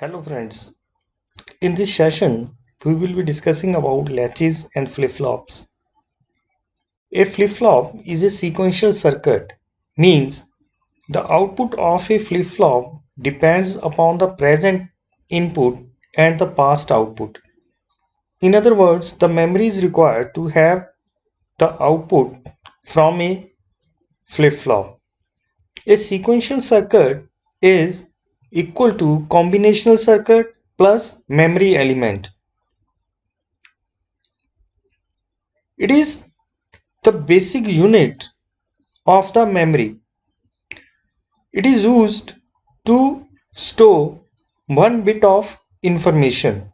Hello friends, in this session we will be discussing about latches and flip-flops. A flip-flop is a sequential circuit, means the output of a flip-flop depends upon the present input and the past output. In other words, the memory is required to have the output from a flip-flop. A sequential circuit is equal to combinational circuit plus memory element. It is the basic unit of the memory. It is used to store one bit of information.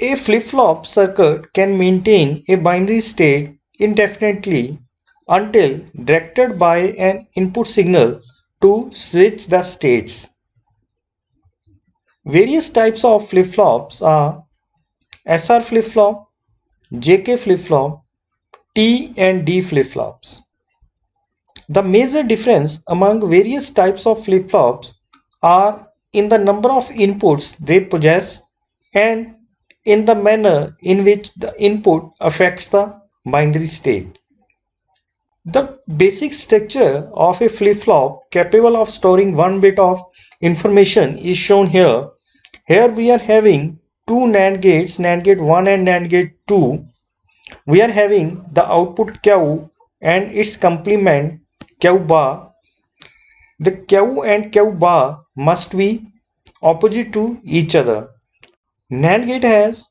A flip-flop circuit can maintain a binary state indefinitely until directed by an input signal to switch the states. Various types of flip-flops are SR flip-flop, JK flip-flop, T and D flip-flops. The major difference among various types of flip-flops are in the number of inputs they possess and in the manner in which the input affects the binary state. The basic structure of a flip-flop capable of storing one bit of information is shown here. Here we are having two NAND gates, NAND gate 1 and NAND gate 2. We are having the output Q and its complement Q bar. The Q and Q bar must be opposite to each other. NAND gate has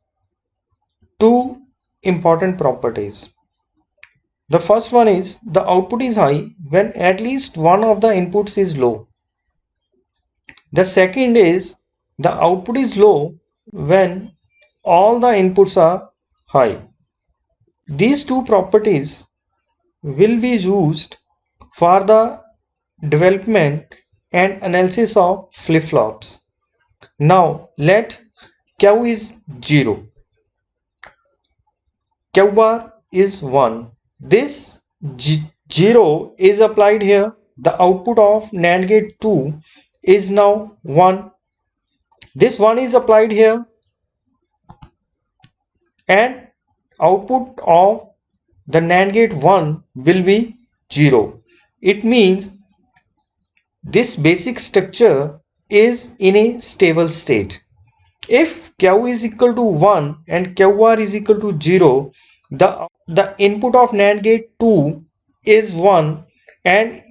two important properties. The first one is the output is high when at least one of the inputs is low. The second is the output is low when all the inputs are high. These two properties will be used for the development and analysis of flip-flops. Now let Q is 0, Q bar is 1. This 0 is applied here. The output of NAND gate 2 is now 1. This 1 is applied here and output of the NAND gate 1 will be 0. It means this basic structure is in a stable state. If Q is equal to 1 and Q bar is equal to 0, the input of NAND gate 2 is 1 and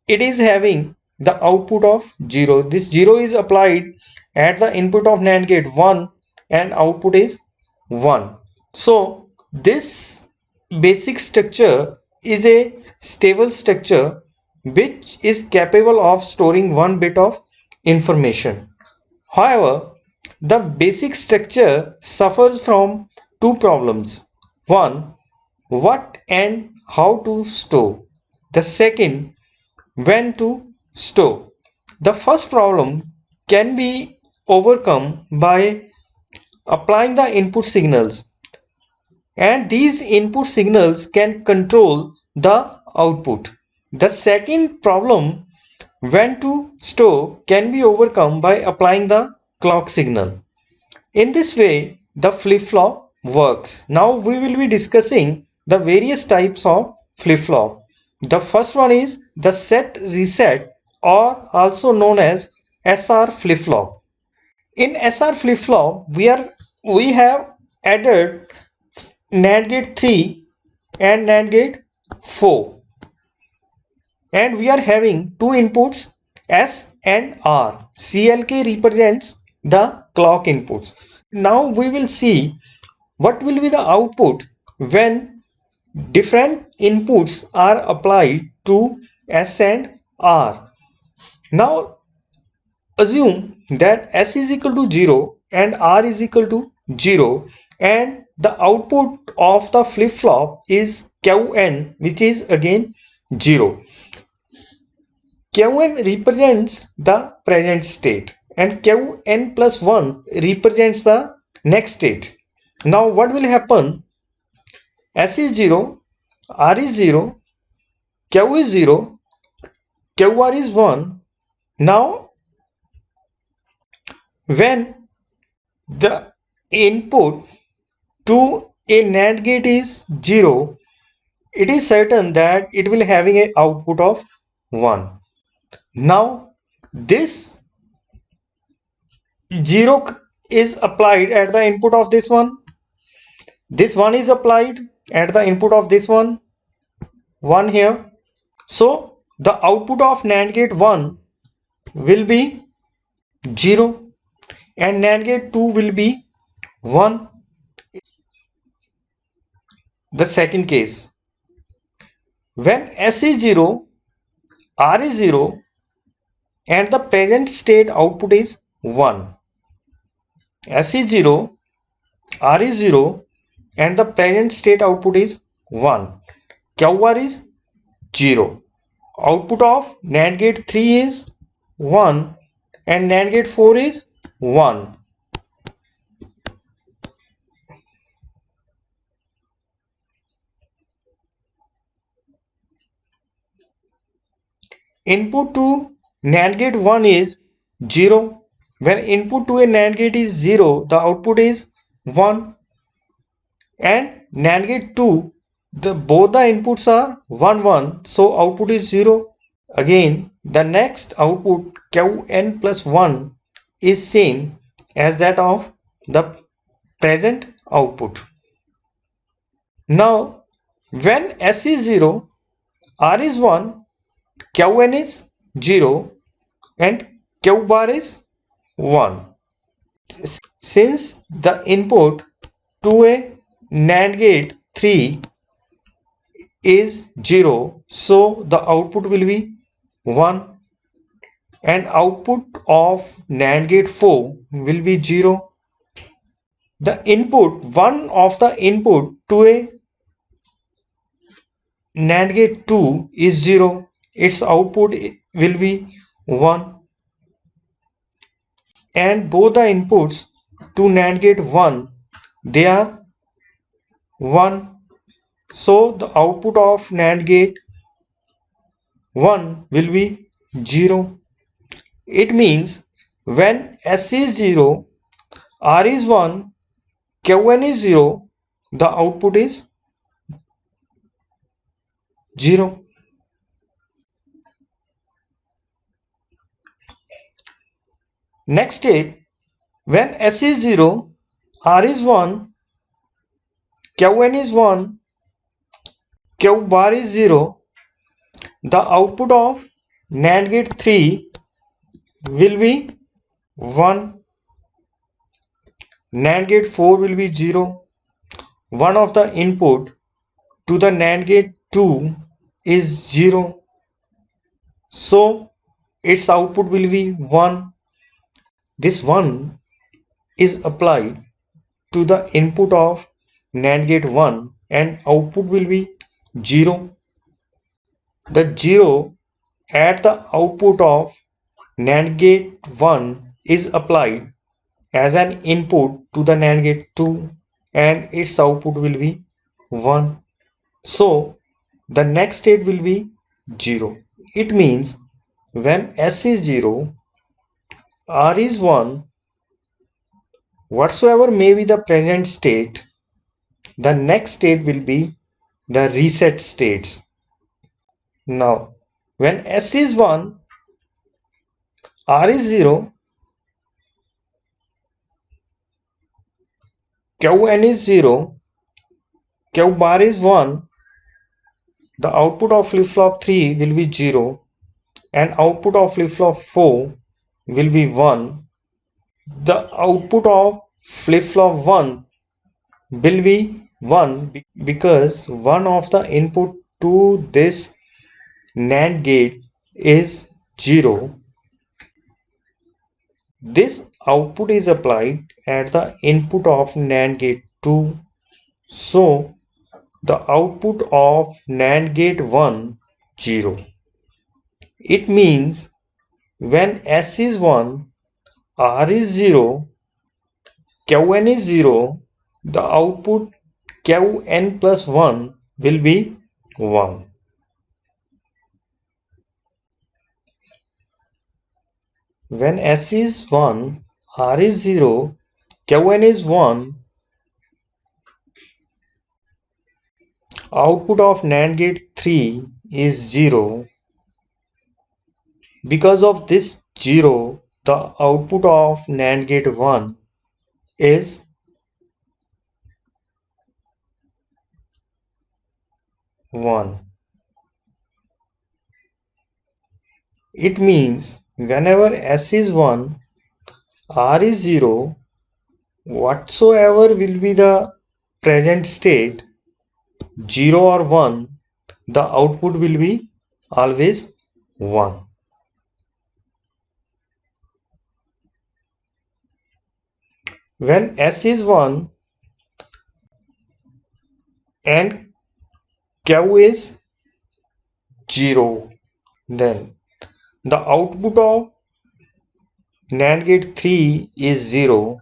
it is having the output of 0. This 0 is applied at the input of NAND gate 1 and output is 1. So this basic structure is a stable structure which is capable of storing one bit of information. However, the basic structure suffers from two problems. One, what and how to store. The second, when to store. The first problem can be overcome by applying the input signals, and these input signals can control the output. The second problem, when to store, can be overcome by applying the clock signal. In this way, the flip-flop works. Now we will be discussing the various types of flip-flop. The first one is the set reset, or also known as SR flip-flop. In SR flip-flop, we have added NAND gate 3 and NAND gate 4. And we are having two inputs S and R. CLK represents the clock inputs. Now we will see what will be the output when different inputs are applied to S and R. Now assume that S is equal to 0 and R is equal to 0 and the output of the flip-flop is Qn, which is again 0. Qn represents the present state and Qn plus 1 represents the next state. Now what will happen? S is 0, R is 0, Q is 0, QR is 1. Now When the input to a NAND gate is 0, it is certain that it will having a output of 1. Now this 0 is applied at the input of this one. This 1 is applied at the input of this one. 1 here. So the output of NAND gate 1 will be 0 and NAND gate 2 will be 1. The second case, when S is 0, R is 0 and the present state output is 1. S is 0, R is 0 and the present state output is 1. QR is 0. Output of NAND gate 3 is 1 and NAND gate 4 is 1. Input to NAND gate 1 is 0. When input to a NAND gate is 0, the output is 1. And NAND gate 2, both the inputs are 1 1, so output is 0. Again, the next output Qn plus 1 is same as that of the present output. Now, when S is 0, R is 1, Qn is 0 and Q bar is 1. Since the input to a NAND gate 3 is 0, so the output will be 1 and output of NAND gate 4 will be 0. One of the input to a NAND gate 2 is 0. Its output will be 1 and both the inputs to NAND gate 1, they are 1. So the output of NAND gate 1 will be 0. It means when S is 0, R is 1, Qn is 0, the output is 0. Next step, when S is 0, R is 1, Qn is 1, Q bar is 0, the output of NAND gate 3 will be 1. NAND gate 4 will be 0. One of the input to the NAND gate 2 is 0. So its output will be 1. This 1 is applied to the input of NAND gate 1 and output will be 0. The 0 at the output of NAND gate 1 is applied as an input to the NAND gate 2 and its output will be 1. So the next state will be 0. It means when S is 0, R is 1, whatsoever may be the present state, the next state will be the reset states. Now, when S is 1, R is 0, Qn is 0, Q bar is 1, the output of flip-flop 3 will be 0 and output of flip-flop 4 will be 1. The output of flip-flop 1 will be 1 because one of the input to this NAND gate is 0. This output is applied at the input of NAND gate 2. So the output of NAND gate 1 0. It means when S is 1, R is 0, Qn is 0, the output Qn plus 1 will be 1. When S is 1, R is 0, Qn is 1, output of NAND gate 3 is 0. Because of this 0, the output of NAND gate 1 is 1. It means whenever S is 1, R is 0, whatsoever will be the present state, 0 or 1, the output will be always 1. When S is 1 and Q is 0, then the output of NAND gate 3 is 0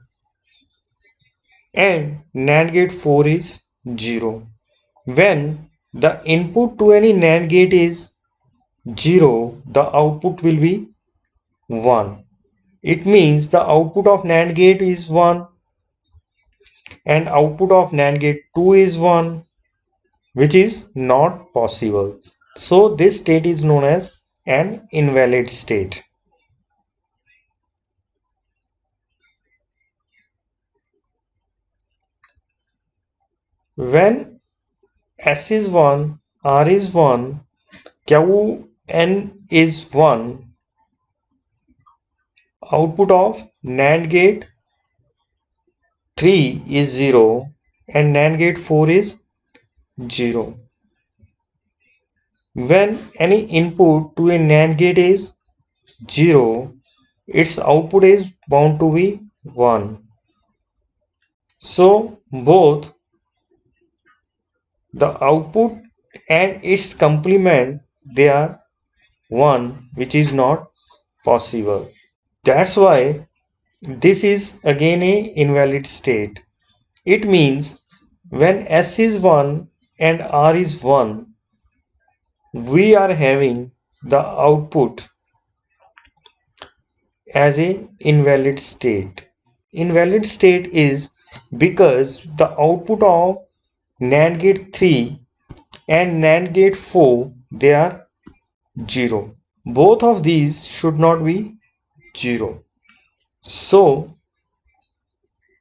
and NAND gate 4 is 0. When the input to any NAND gate is 0, the output will be 1. It means the output of NAND gate is 1 and output of NAND gate 2 is 1, which is not possible. So this state is known as an invalid state. When S is 1, R is 1, Qn is 1, output of NAND gate 3 is 0 and NAND gate 4 is 0. When any input to a NAND gate is 0, its output is bound to be 1. So both the output and its complement, they are 1, which is not possible. That's why this is again a invalid state. It means when S is 1 and R is 1, we are having the output as a invalid state. Invalid state is because the output of NAND gate 3 and NAND gate 4, they are 0. Both of these should not be 0. So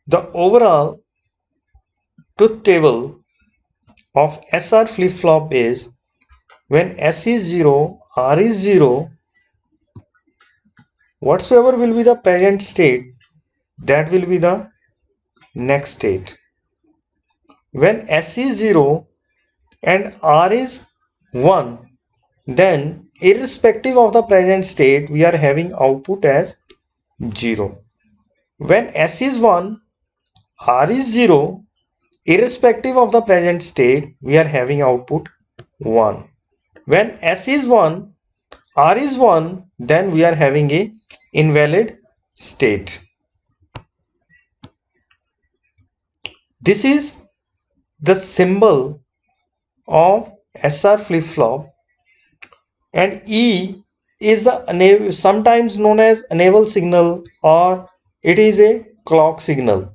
the overall truth table of SR flip-flop is when S is 0, R is 0, whatsoever will be the present state, that will be the next state. When S is 0 and R is 1, then irrespective of the present state, we are having output as 0. When S is 1, R is 0, irrespective of the present state, we are having output 1. When S is 1, R is 1, then we are having a invalid state. This is the symbol of SR flip-flop, and E is the sometimes known as enable signal, or it is a clock signal.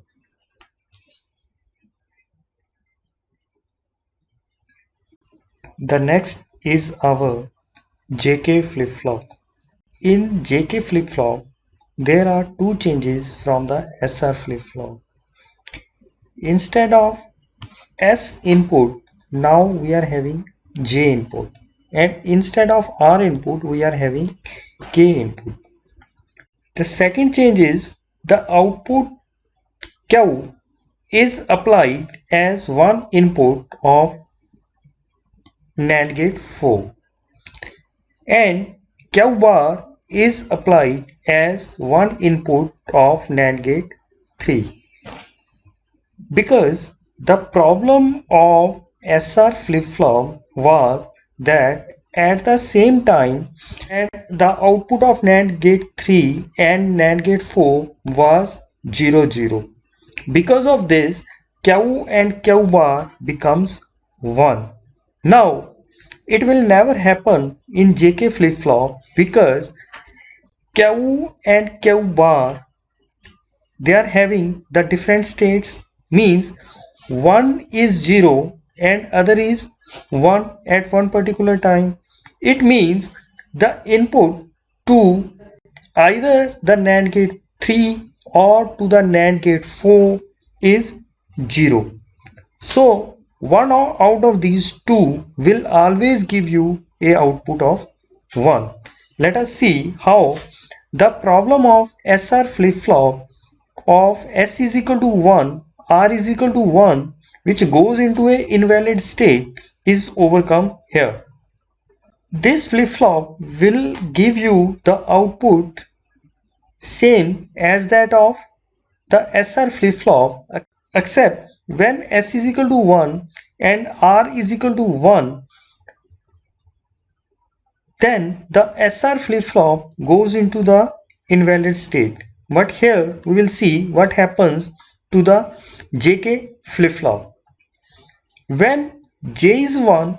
The next is our JK flip-flop. In JK flip-flop, there are two changes from the SR flip-flop. Instead of S input, now we are having J input, and instead of R input, we are having K input. The second change is the output Q is applied as one input of NAND gate 4 and Q bar is applied as one input of NAND gate 3. Because the problem of SR flip-flop was that at the same time and the output of NAND gate 3 and NAND gate 4 was 0 0. Because of this, Q and Q bar becomes 1. Now it will never happen in JK flip-flop because Q and Q bar they are having the different states, means one is 0 and other is 1 at one particular time. It means the input to either the NAND gate 3 or to the NAND gate 4 is 0. So one out of these two will always give you a output of 1. Let us see how the problem of SR flip-flop of S is equal to 1, R is equal to 1, which goes into a invalid state, is overcome here. This flip-flop will give you the output same as that of the SR flip-flop, except when S is equal to 1 and R is equal to 1, then the SR flip-flop goes into the invalid state. But here we will see what happens to the JK flip-flop. When J is 1,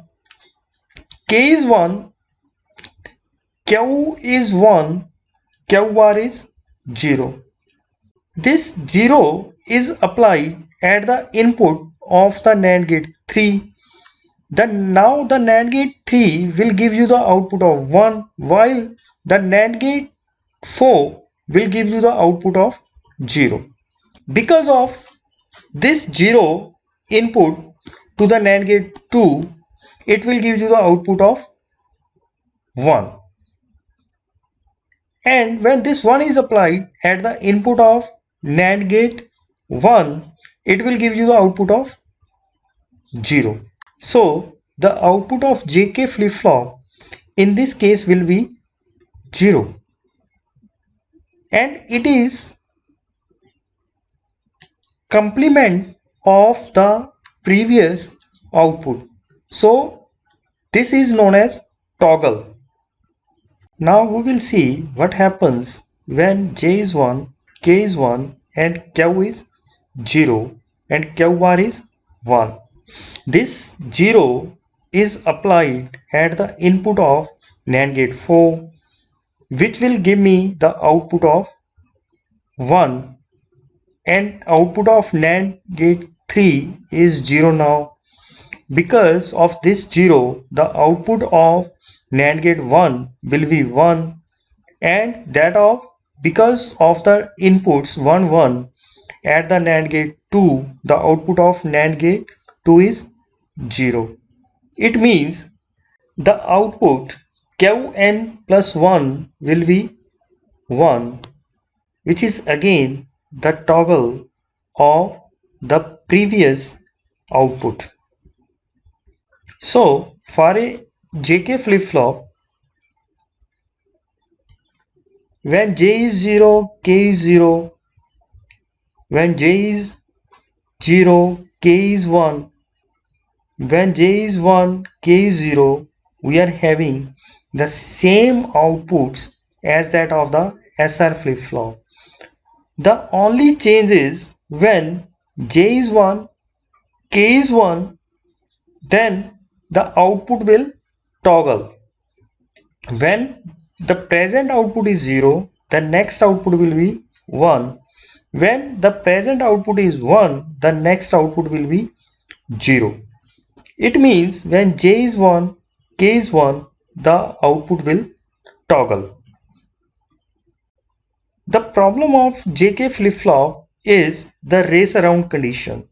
K is 1, Q is 1, Q bar is 0. This 0 is applied at the input of the NAND gate 3. Now the NAND gate 3 will give you the output of 1, while the NAND gate 4 will give you the output of 0. Because of this 0 input to the NAND gate 2, it will give you the output of 1. And when this 1 is applied at the input of NAND gate 1, it will give you the output of 0. So the output of JK flip-flop in this case will be 0. And it is complement of the previous output. So this is known as toggle. Now we will see what happens when J is 1, K is 1 and Q is 0 and Q bar is 1. This 0 is applied at the input of NAND gate 4, which will give me the output of 1, and output of NAND gate 3 is 0 now. Because of this 0, the output of NAND gate 1 will be 1, and that of, because of the inputs 1 1 at the NAND gate 2, the output of NAND gate 2 is 0. It means the output Qn plus 1 will be 1, which is again the toggle of the previous output. So for a JK flip-flop, when J is 0, K is 0, when J is 0, K is 1, when J is 1, K is 0, we are having the same outputs as that of the SR flip-flop. The only change is when J is 1, K is 1, then the output will toggle. When the present output is 0, the next output will be 1. When the present output is 1, the next output will be 0. It means when J is 1, K is 1, the output will toggle. The problem of JK flip-flop is the race around condition.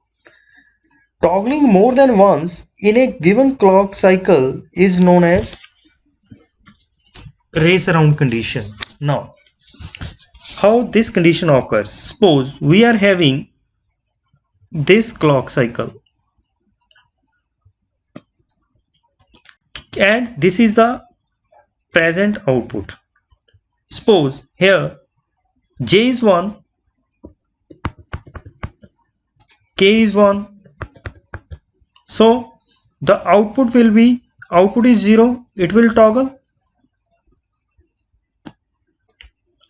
Toggling more than once in a given clock cycle is known as race around condition. Now, how this condition occurs? Suppose we are having this clock cycle and this is the present output. Suppose here J is 1, K is 1. So the output will be, output is 0, it will toggle.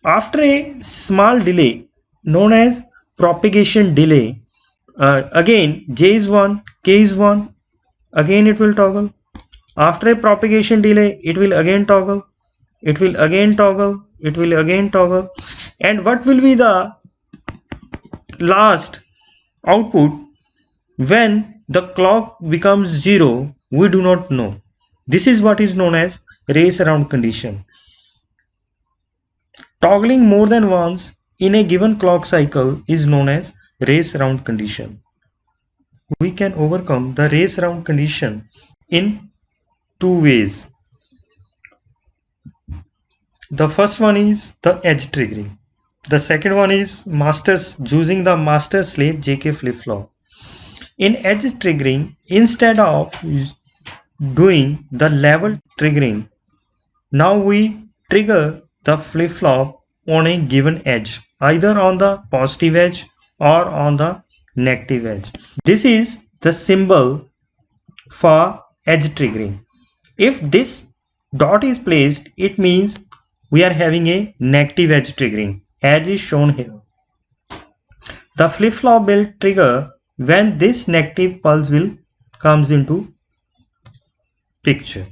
After a small delay known as propagation delay, again J is 1, K is 1, again it will toggle. After a propagation delay, it will again toggle, it will again toggle, it will again toggle. And what will be the last output when the clock becomes 0, we do not know. This is what is known as race around condition. Toggling more than once in a given clock cycle is known as race around condition. We can overcome the race around condition in two ways. The first one is the edge triggering. The second one is using the master slave JK flip flop. In edge triggering, instead of doing the level triggering, now we trigger the flip flop on a given edge, either on the positive edge or on the negative edge. This is the symbol for edge triggering. If this dot is placed, it means we are having a negative edge triggering, as is shown here. The flip flop will trigger when this negative pulse will comes into picture.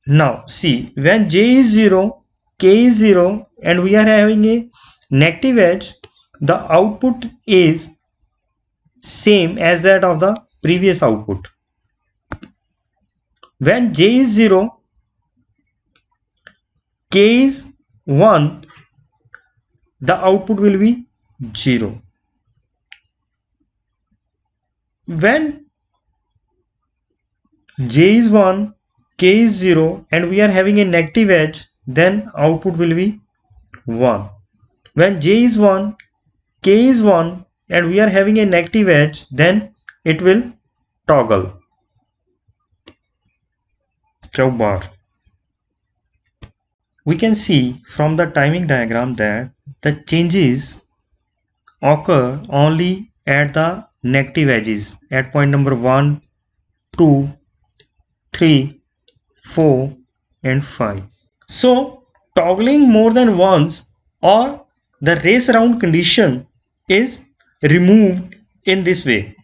Now see, when J is 0, K is 0 and we are having a negative edge, the output is same as that of the previous output. When J is 0, K is 1, the output will be 0. When J is 1, K is 0 and we are having a negative edge, then output will be 1. When J is 1, K is 1 and we are having a negative edge, then it will toggle. Bar. We can see from the timing diagram that the changes occur only at the negative edges at point number 1, 2, 3, 4 and 5. So toggling more than once or the race around condition is removed in this way.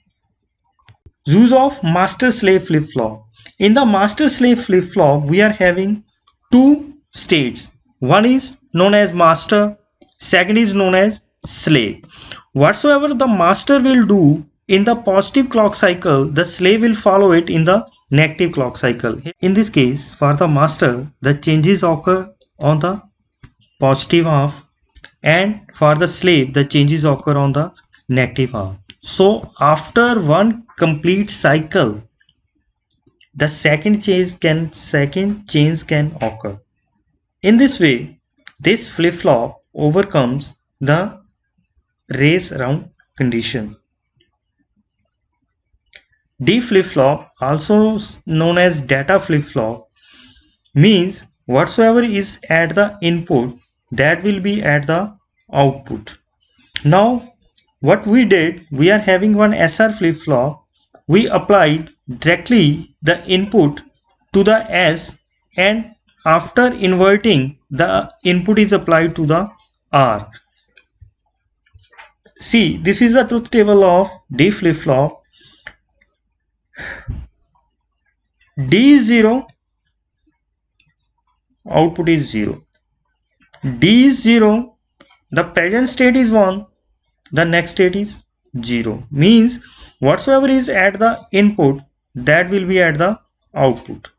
Use of master slave flip flop. In the master slave flip flop, we are having two states. One is known as master, second is known as slave. Whatsoever the master will do in the positive clock cycle, the slave will follow it in the negative clock cycle. In this case, for the master, the changes occur on the positive half, and for the slave, the changes occur on the negative half. So after one complete cycle, the second change can occur. In this way, this flip flop overcomes the race around condition. D flip flop, also known as data flip flop, means whatsoever is at the input, that will be at the output. Now what we did, we are having one SR flip flop. We applied directly the input to the S, and after inverting, the input is applied to the R. See, this is the truth table of D flip flop. D is 0, output is 0. D is 0, the present state is 1, the next state is 0. Means whatsoever is at the input, that will be at the output.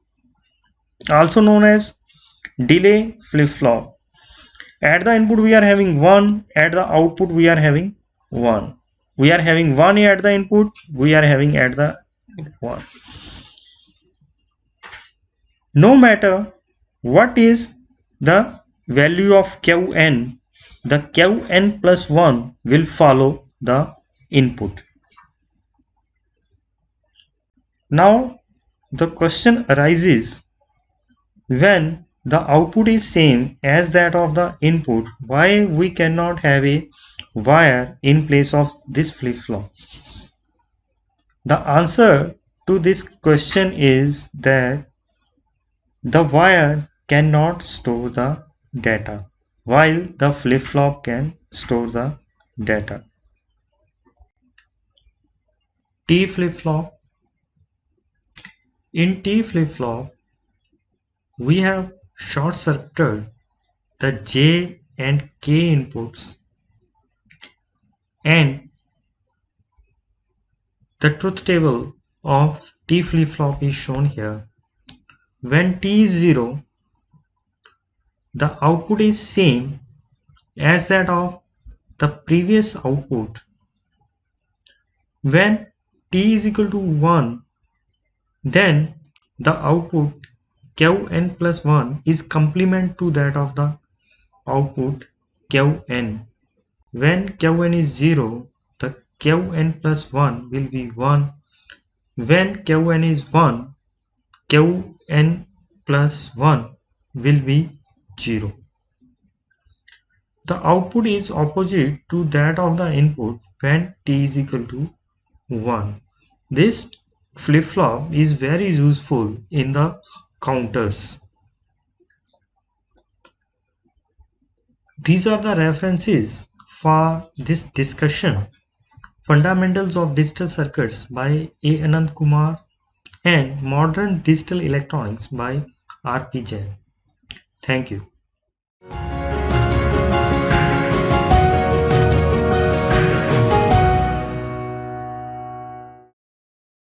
Also known as delay flip flop. At the input we are having 1, at the output we are having 1. We are having 1 at the input, we are having at the 1. No matter what is the value of Qn, the Qn plus 1 will follow the input. Now the question arises, when the output is same as that of the input, why we cannot have a wire in place of this flip flop? The answer to this question is that the wire cannot store the data, while the flip flop can store the data. T flip flop. In T flip flop, we have short circuited the J and k inputs, and the truth table of T flip-flop is shown here. When T is 0, the output is same as that of the previous output. When T is equal to 1, then the output Qn plus 1 is complement to that of the output Qn. When Qn is 0, the Qn plus 1 will be 1. When Qn is 1, Qn plus 1 will be 0. The output is opposite to that of the input when T is equal to 1. This flip-flop is very useful in the counters. These are the references for this discussion. Fundamentals of Digital Circuits by A. Anand Kumar and Modern Digital Electronics by R. P. Jain. Thank you.